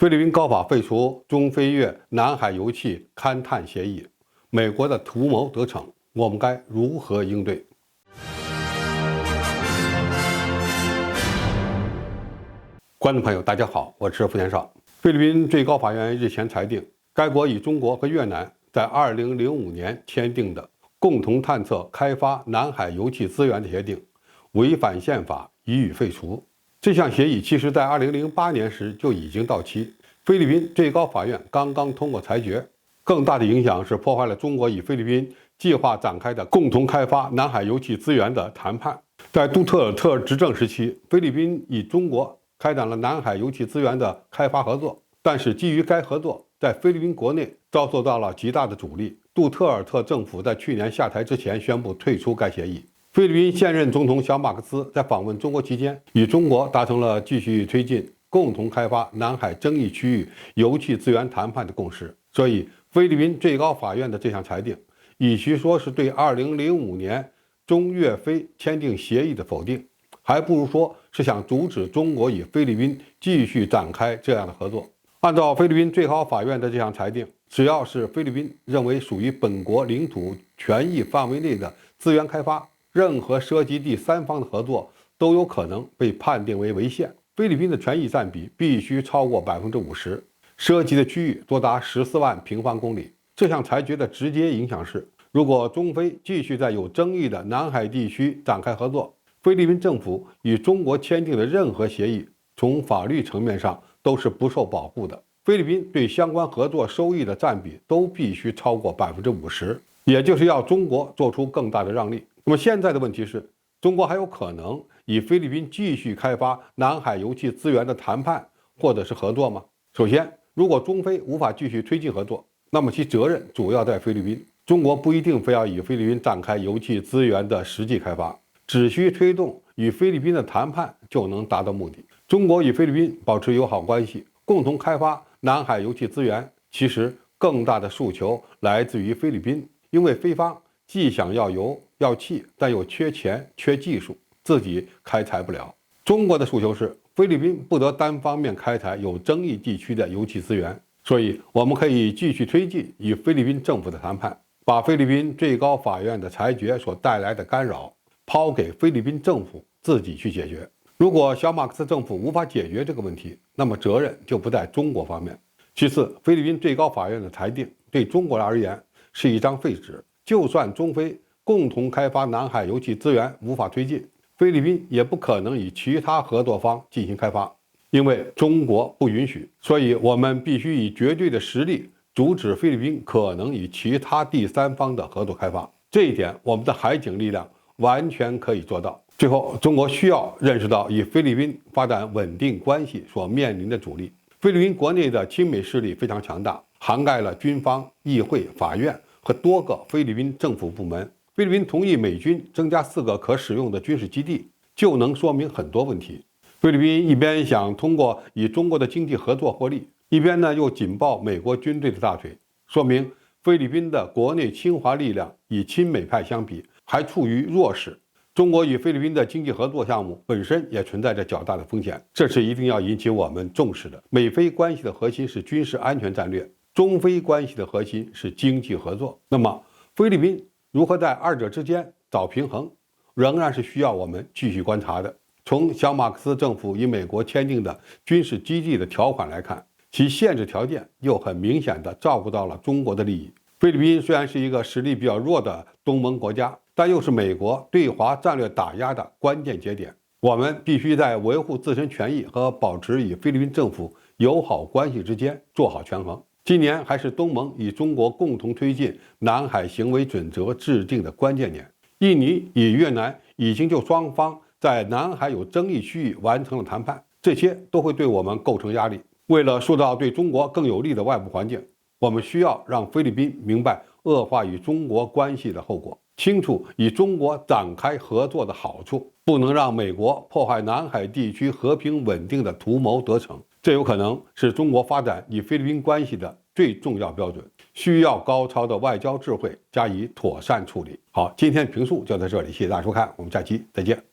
菲律宾高法废除中菲越南海油气勘探协议，美国的图谋得逞，我们该如何应对？观众朋友，大家好，我是付天少。菲律宾最高法院日前裁定，该国与中国和越南在2005年签订的共同探测开发南海油气资源的协定违反宪法，予以废除。这项协议其实在2008年时就已经到期，菲律宾最高法院刚刚通过裁决。更大的影响是破坏了中国与菲律宾计划展开的共同开发南海油气资源的谈判。在杜特尔特执政时期，菲律宾与中国开展了南海油气资源的开发合作，但是基于该合作在菲律宾国内遭受到了极大的阻力。杜特尔特政府在去年下台之前宣布退出该协议。菲律宾现任总统小马克思在访问中国期间，与中国达成了继续推进共同开发南海争议区域油气资源谈判的共识。所以，菲律宾最高法院的这项裁定，与其说是对2005年中越菲签订协议的否定，还不如说是想阻止中国与菲律宾继续展开这样的合作。按照菲律宾最高法院的这项裁定，只要是菲律宾认为属于本国领土权益范围内的资源开发，任何涉及第三方的合作都有可能被判定为违宪。菲律宾的权益占比必须超过50%，涉及的区域多达14万平方公里。这项裁决的直接影响是，如果中菲继续在有争议的南海地区展开合作，菲律宾政府与中国签订的任何协议，从法律层面上都是不受保护的。菲律宾对相关合作收益的占比都必须超过50%，也就是要中国做出更大的让利。那么现在的问题是，中国还有可能与菲律宾继续开发南海油气资源的谈判或者是合作吗？首先，如果中菲无法继续推进合作，那么其责任主要在菲律宾。中国不一定非要与菲律宾展开油气资源的实际开发，只需推动与菲律宾的谈判就能达到目的。中国与菲律宾保持友好关系，共同开发南海油气资源，其实更大的诉求来自于菲律宾，因为菲方既想要油要气，但又缺钱缺技术，自己开采不了。中国的诉求是菲律宾不得单方面开采有争议地区的油气资源，所以我们可以继续推进与菲律宾政府的谈判，把菲律宾最高法院的裁决所带来的干扰抛给菲律宾政府自己去解决。如果小马克思政府无法解决这个问题，那么责任就不在中国方面。其次，菲律宾最高法院的裁定对中国而言是一张废纸，就算中菲共同开发南海油气资源无法推进，菲律宾也不可能与其他合作方进行开发，因为中国不允许。所以我们必须以绝对的实力阻止菲律宾可能与其他第三方的合作开发。这一点，我们的海警力量完全可以做到。最后，中国需要认识到与菲律宾发展稳定关系所面临的阻力。菲律宾国内的亲美势力非常强大，涵盖了军方、议会、法院和多个菲律宾政府部门。菲律宾同意美军增加4个可使用的军事基地，就能说明很多问题。菲律宾一边想通过与中国的经济合作获利，一边又紧抱美国军队的大腿，说明菲律宾的国内侵华力量与亲美派相比还处于弱势。中国与菲律宾的经济合作项目本身也存在着较大的风险，这是一定要引起我们重视的。美菲关系的核心是军事安全战略，中菲关系的核心是经济合作。那么菲律宾如何在二者之间找平衡，仍然是需要我们继续观察的。从小马克思政府与美国签订的军事基地的条款来看，其限制条件又很明显地照顾到了中国的利益。菲律宾虽然是一个实力比较弱的东盟国家，但又是美国对华战略打压的关键节点。我们必须在维护自身权益和保持与菲律宾政府友好关系之间做好权衡。今年还是东盟与中国共同推进南海行为准则制定的关键年。印尼与越南已经就双方在南海有争议区域完成了谈判，这些都会对我们构成压力。为了塑造对中国更有利的外部环境，我们需要让菲律宾明白恶化与中国关系的后果，清楚与中国展开合作的好处，不能让美国破坏南海地区和平稳定的图谋得逞。这有可能是中国发展与菲律宾关系的最重要标准，需要高超的外交智慧加以妥善处理。好，今天评述就到这里，谢谢大家收看，我们下期再见。